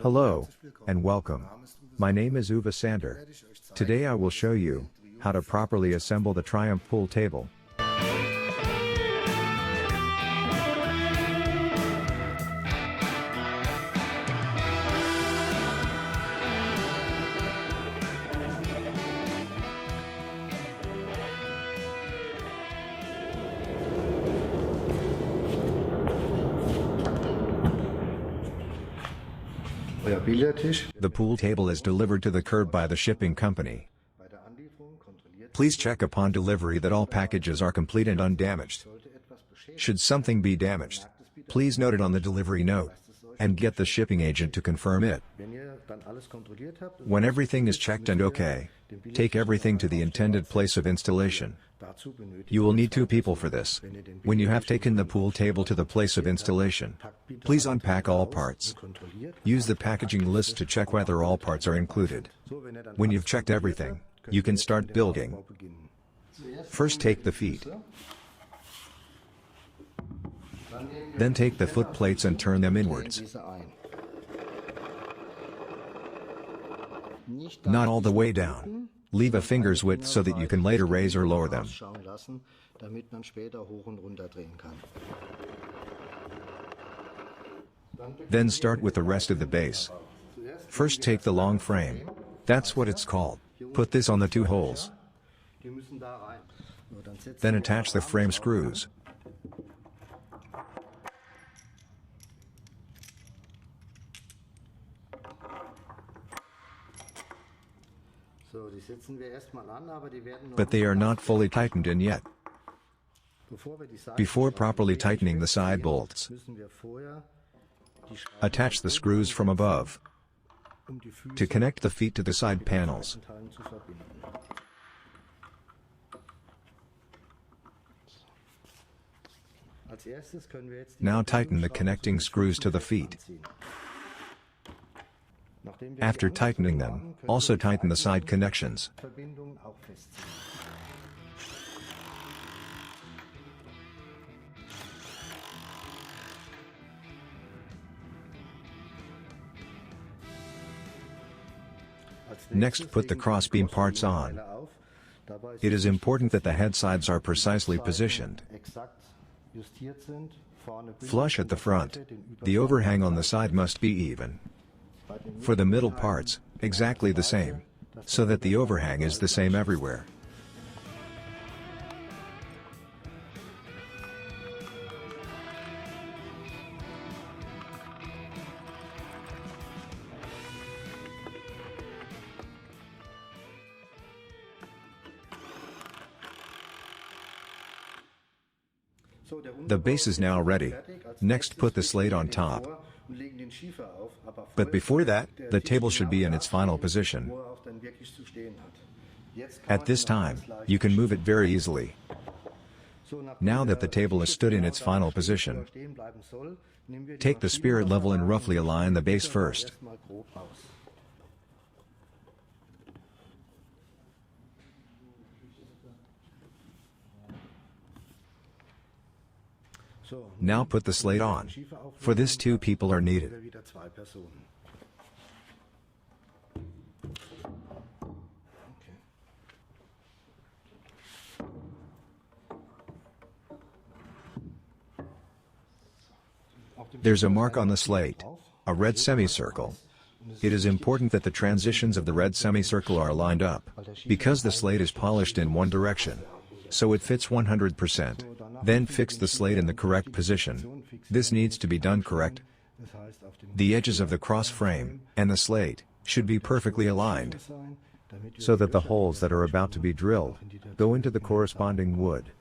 Hello, and welcome. My name is Uwe Sander. Today I will show you how to properly assemble the Triumph pool table. The pool table is delivered to the curb by the shipping company. Please check upon delivery that all packages are complete and undamaged. Should something be damaged, please note it on the delivery note, and get the shipping agent to confirm it. When everything is checked and okay, take everything to the intended place of installation. You will need 2 people for this. When you have taken the pool table to the place of installation, please unpack all parts. Use the packaging list to check whether all parts are included. When you've checked everything, you can start building. First take the feet. Then take the foot plates and turn them inwards. Not all the way down. Leave a finger's width so that you can later raise or lower them. Then start with the rest of the base. First take the long frame. That's what it's called. Put this on the 2 holes. Then attach the frame screws. But they are not fully tightened in yet. Before properly tightening the side bolts, attach the screws from above to connect the feet to the side panels. Now tighten the connecting screws to the feet. After tightening them, also tighten the side connections. Next, put the crossbeam parts on. It is important that the head sides are precisely positioned. Flush at the front. The overhang on the side must be even. For the middle parts, exactly the same, so that the overhang is the same everywhere. The base is now ready. Next, put the slate on top. But before that, the table should be in its final position. At this time, you can move it very easily. Now that the table is stood in its final position, take the spirit level and roughly align the base first. Now put the slate on. For this 2 people are needed. There's a mark on the slate, a red semicircle. It is important that the transitions of the red semicircle are lined up, because the slate is polished in one direction, so it fits 100%. Then fix the slate in the correct position. This needs to be done correct. The edges of the cross frame and the slate should be perfectly aligned, so that the holes that are about to be drilled go into the corresponding wood.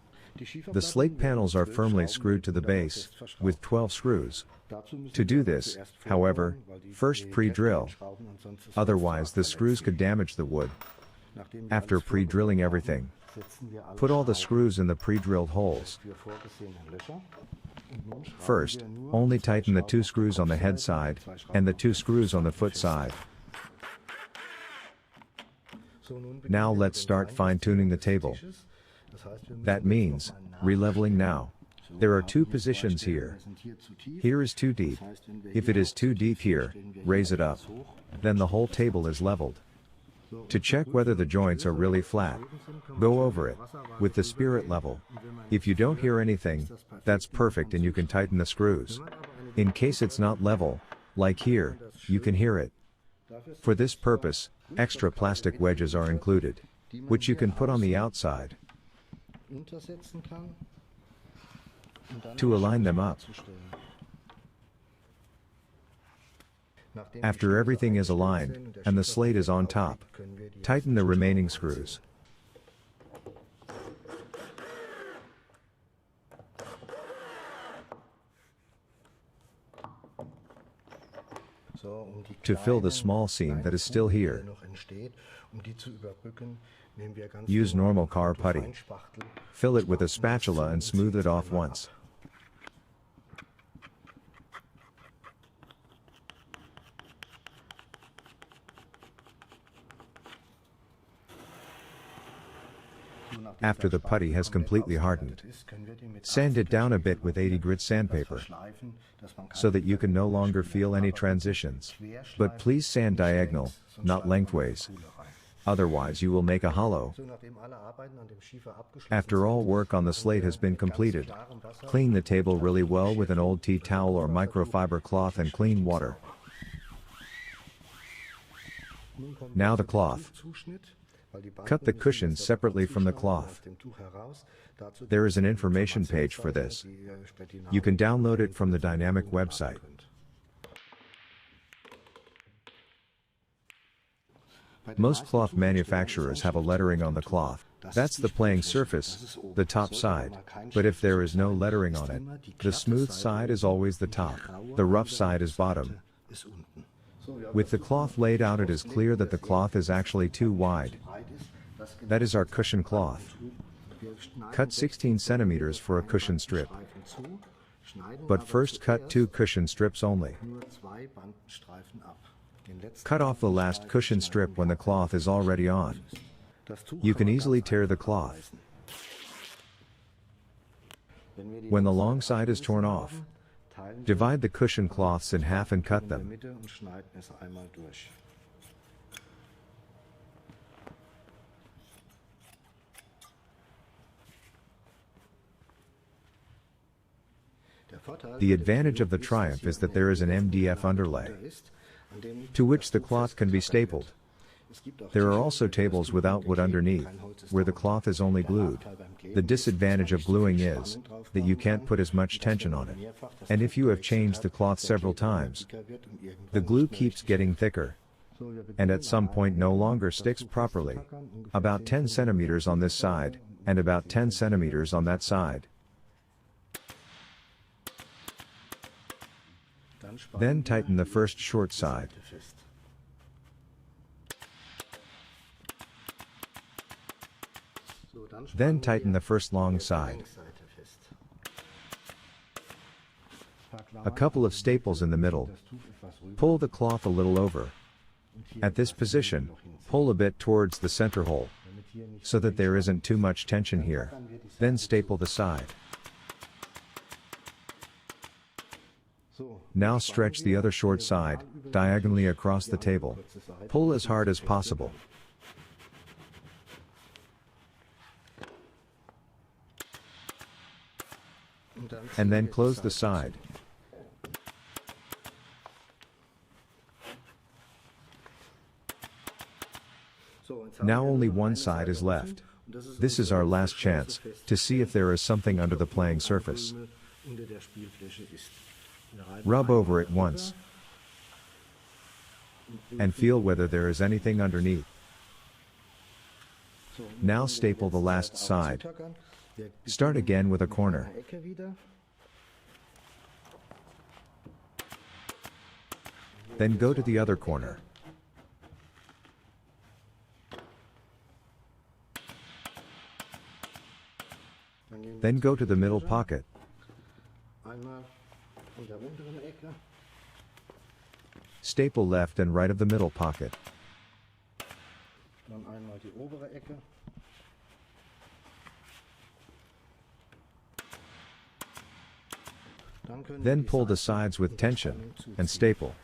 The slate panels are firmly screwed to the base with 12 screws. To do this, however, first pre-drill. Otherwise the screws could damage the wood. After pre-drilling everything, put all the screws in the pre-drilled holes. First, only tighten the 2 screws on the head side, and the 2 screws on the foot side. Now let's start fine-tuning the table. That means, releveling now. There are two positions here. Here is too deep. If it is too deep here, raise it up. Then the whole table is leveled. To check whether the joints are really flat, go over it with the spirit level. If you don't hear anything, that's perfect and you can tighten the screws. In case it's not level, like here, you can hear it. For this purpose, extra plastic wedges are included, which you can put on the outside to align them up. After everything is aligned, and the slate is on top, tighten the remaining screws. To fill the small seam that is still here, use normal car putty. Fill it with a spatula and smooth it off once. After the putty has completely hardened, sand it down a bit with 80 grit sandpaper, so that you can no longer feel any transitions. But please sand diagonal, not lengthways. Otherwise you will make a hollow. After all work on the slate has been completed, clean the table really well with an old tea towel or microfiber cloth and clean water. Now the cloth. Cut the cushions separately from the cloth. There is an information page for this. You can download it from the Dynamic website. Most cloth manufacturers have a lettering on the cloth. That's the playing surface, the top side. But if there is no lettering on it, the smooth side is always the top. The rough side is bottom. With the cloth laid out, it is clear that the cloth is actually too wide. That is our cushion cloth. Cut 16 centimeters for a cushion strip. But first cut 2 cushion strips only. Cut off the last cushion strip when the cloth is already on. You can easily tear the cloth. When the long side is torn off, divide the cushion cloths in half and cut them. The advantage of the Triumph is that there is an MDF underlay, to which the cloth can be stapled. There are also tables without wood underneath, where the cloth is only glued. The disadvantage of gluing is that you can't put as much tension on it. And if you have changed the cloth several times, the glue keeps getting thicker, and at some point no longer sticks properly. About 10 centimeters on this side, and about 10 centimeters on that side. Then tighten the first short side. Then tighten the first long side. A couple of staples in the middle. Pull the cloth a little over. At this position, pull a bit towards the center hole, so that there isn't too much tension here. Then staple the side. Now stretch the other short side, diagonally across the table. Pull as hard as possible. And then close the side. Now only one side is left. This is our last chance to see if there is something under the playing surface. Rub over it once and feel whether there is anything underneath. Now staple the last side. Start again with a corner. Then go to the other corner. Then go to the middle pocket. Staple left and right of the middle pocket. Then pull the sides with tension, and staple.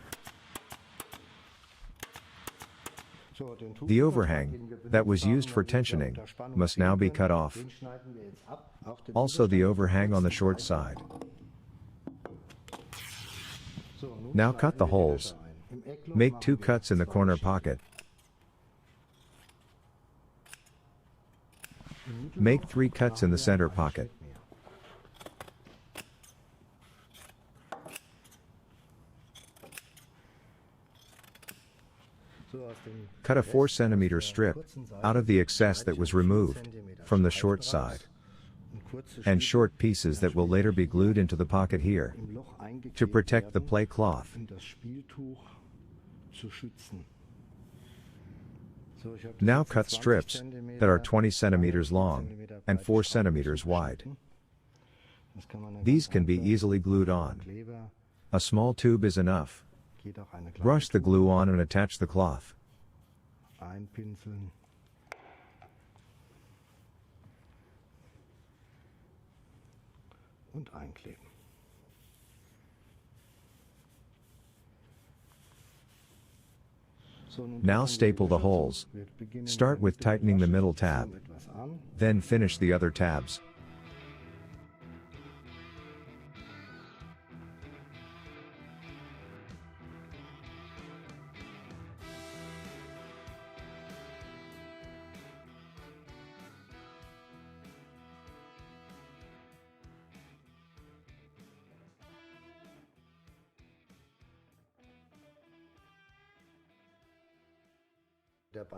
The overhang, that was used for tensioning, must now be cut off. Also the overhang on the short side. Now cut the holes. Make 2 cuts in the corner pocket. Make 3 cuts in the center pocket. Cut a 4 cm strip out of the excess that was removed from the short side, and short pieces that will later be glued into the pocket here to protect the play cloth. Now cut strips that are 20 centimeters long and 4 centimeters wide. These can be easily glued on. A small tube is enough. Brush the glue on and attach the cloth. Einpinseln. Und einkleben. Now staple the holes. Start with tightening the middle tab, then finish the other tabs.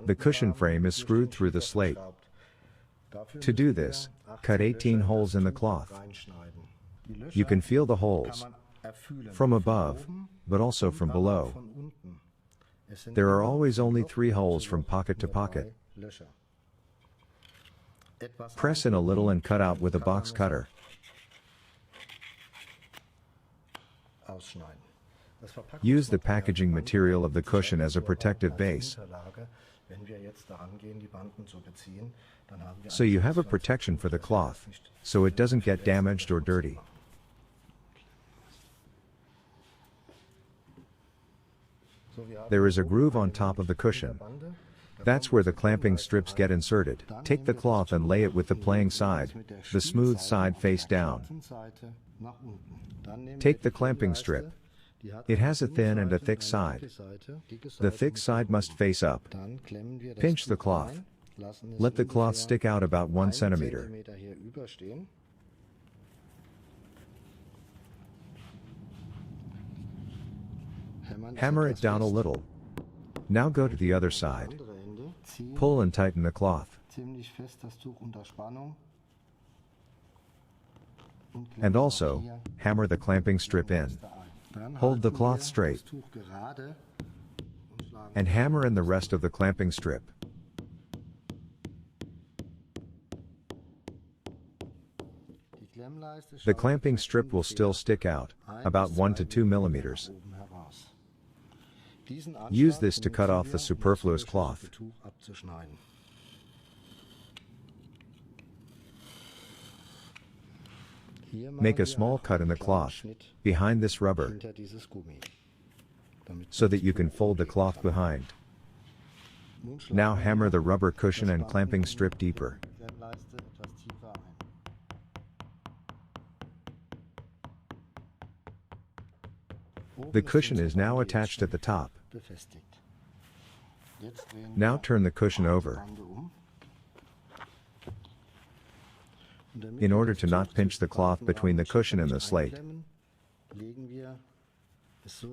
The cushion frame is screwed through the slate. To do this, cut 18 holes in the cloth. You can feel the holes from above, but also from below. There are always only 3 holes from pocket to pocket. Press in a little and cut out with a box cutter. Use the packaging material of the cushion as a protective base, so you have a protection for the cloth, so it doesn't get damaged or dirty. There is a groove on top of the cushion. That's where the clamping strips get inserted. Take the cloth and lay it with the playing side, the smooth side face down. Take the clamping strip. It has a thin and a thick side. The thick side must face up. Pinch the cloth. Let the cloth stick out about 1 centimeter. Hammer it down a little. Now go to the other side. Pull and tighten the cloth. And also, hammer the clamping strip in. Hold the cloth straight and hammer in the rest of the clamping strip. The clamping strip will still stick out, about 1 to 2 millimeters. Use this to cut off the superfluous cloth. Make a small cut in the cloth, behind this rubber, so that you can fold the cloth behind. Now hammer the rubber cushion and clamping strip deeper. The cushion is now attached at the top. Now turn the cushion over. In order to not pinch the cloth between the cushion and the slate,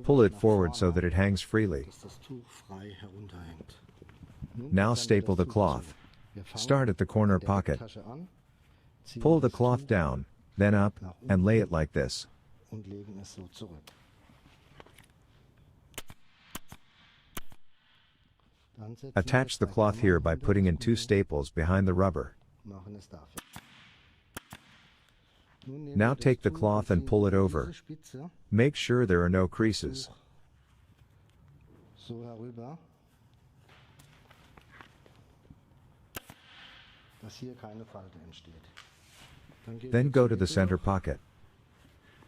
pull it forward so that it hangs freely. Now staple the cloth. Start at the corner pocket. Pull the cloth down, then up, and lay it like this. Attach the cloth here by putting in 2 staples behind the rubber. Now take the cloth and pull it over. Make sure there are no creases. Then go to the center pocket.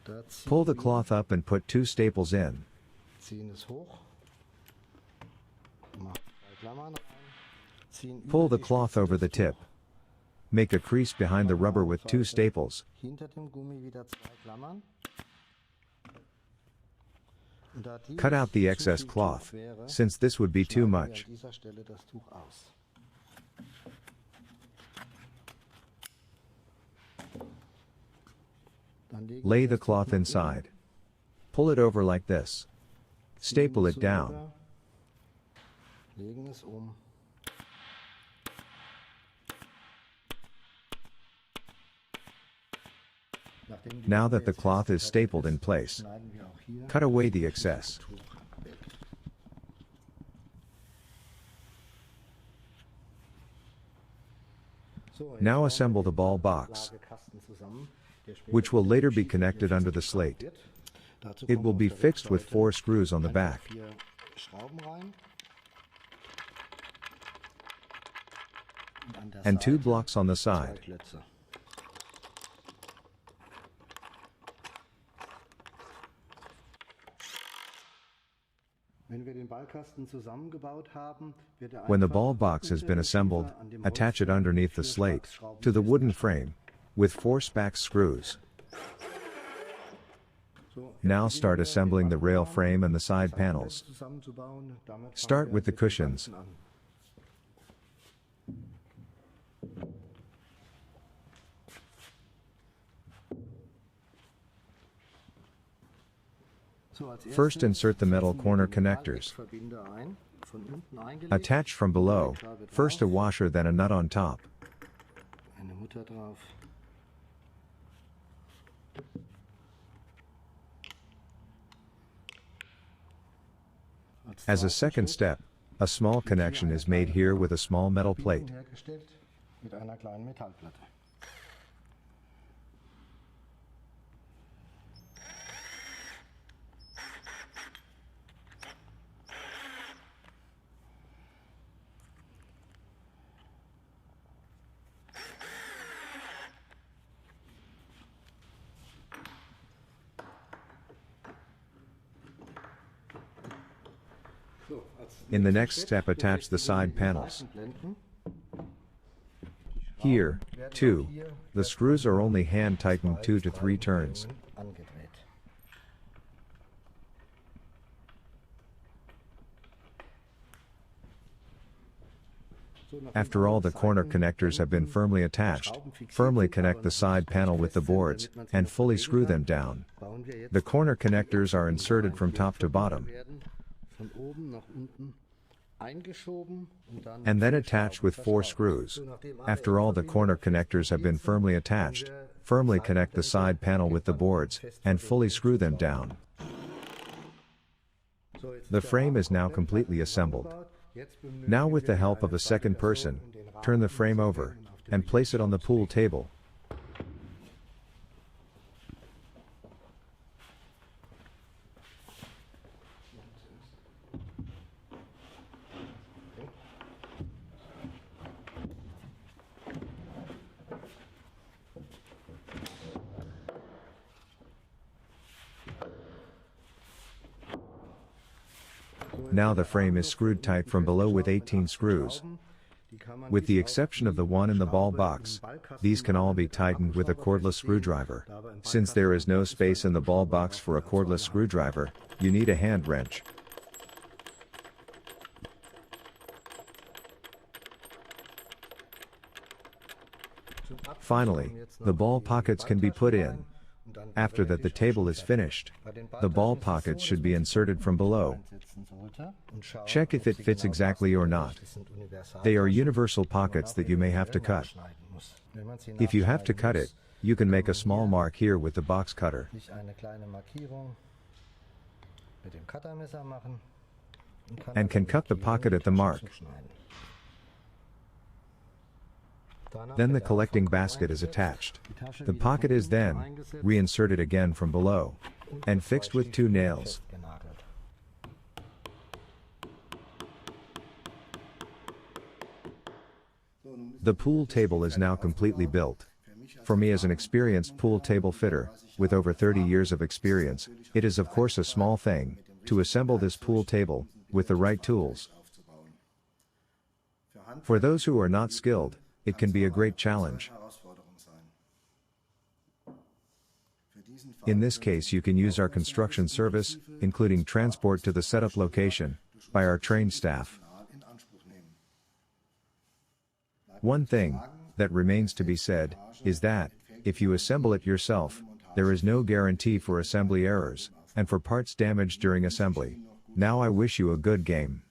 Da ziehen Pull the wir, cloth up and put 2 staples in. ziehen es hoch, machen 2 Klammern rein, ziehen Pull über the die cloth Spitze over des the tip. Tuch. Make a crease behind the rubber with 2 staples. Hinter dem Gummi wieder 2 Klammern. Und da dies Cut out the zu excess viel Tuch cloth, wäre, since this would be too schneiden wir much. an dieser Stelle das Tuch aus. Dann legen Lay wir the das Tuch cloth nach innen, inside. Pull it over like this. ziehen Staple es it so down. rüber, legen es um. Nachdem die Now Rubber that the jetzt cloth is festgekettet stapled in ist, place, schneiden wir auch hier cut away the excess. das Tuch weg. So, jetzt Now bauen wir assemble the den ball box, Ablagekasten zusammen, der später which will mit dem later be Schienen connected hier under the festgemacht slate. wird. Dazu It kommen will auf be der fixed with Rückseite 4 screws on the einfach back. 4 Schrauben rein. Und an der And 2 Seite blocks on the 2 side. Klötze. Wenn wir den Ballkasten zusammengebaut haben, wird er When the einfach ball box has unter been dem assembled, Schiefer an dem attach it Holzstück underneath the 4 slate Spaxschrauben to the wooden festgeschraubt. frame with 4 Spax screws. So, jetzt Now beginnen start wir, assembling the den rail Ballrahmen, frame and the das side Seitenblech panels. zusammenzubauen. Damit fangen Start wir with the mit dem cushions. Ganzen an. So, als First erstes insert the metal setzen wir corner den connectors. Metallverbinder ein, von unten eingelegt. Attached from below, first a washer then a nut on top. Eine Mutter drauf. As a second step, a small connection is made here with a small metal plate. Verbindung hergestellt mit einer kleinen Metallplatte. So, als In the nächsten next Schritt step, attach the befestigen wir side die panels. Seitenblenden. Here, Werden too, auch hier the screws are only hand tightened 2 to 3 turns. angedreht. So, nachdem After all the alle corner connectors have been Seitenblenden firmly mit attached, Schrauben fixiert firmly sind, connect aber the noch side nicht panel with the fest sind, boards, damit man sie and noch fully bewegen screw kann, them down. bauen wir jetzt The corner connectors are die inserted rein, from die top to verbunden bottom, werden, von oben nach unten eingeschoben und dann and then mit attached Schrauben with 4 verschraubt. screws. So, nachdem alle After all the Endverbindungen corner connectors have been fixiert sind, firmly können attached, wir firmly connect the Seitenblende side panel with the boards, fest and fully verbinden screw them zusammen. down. So, jetzt The ist der frame Rahmen is now komplett completely assembled. zusammengebaut. Jetzt Now benötigen with the wir help of eine a second zweite person, Person, um den Rahmen turn the frame over, umzuwickeln und auf den and place it on the Widerstand pool zu legen. table. Now the frame is screwed tight from below with 18 screws. With the exception of the one in the ball box, these can all be tightened with a cordless screwdriver. Since there is no space in the ball box for a cordless screwdriver, you need a hand wrench. Finally, the ball pockets can be put in. After that, the table is finished. The ball pockets should be inserted from below. Check if it fits exactly or not. They are universal pockets that you may have to cut. If you have to cut it, you can make a small mark here with the box cutter. And can cut the pocket at the mark. Then the collecting basket is attached. The pocket is then reinserted again from below and fixed with 2 nails. The pool table is now completely built. For me as an experienced pool table fitter, with over 30 years of experience, it is of course a small thing, to assemble this pool table, with the right tools. For those who are not skilled, it can be a great challenge. In this case you can use our construction service, including transport to the setup location, by our trained staff. One thing that remains to be said is that, if you assemble it yourself, there is no guarantee for assembly errors, and for parts damaged during assembly. Now I wish you a good game.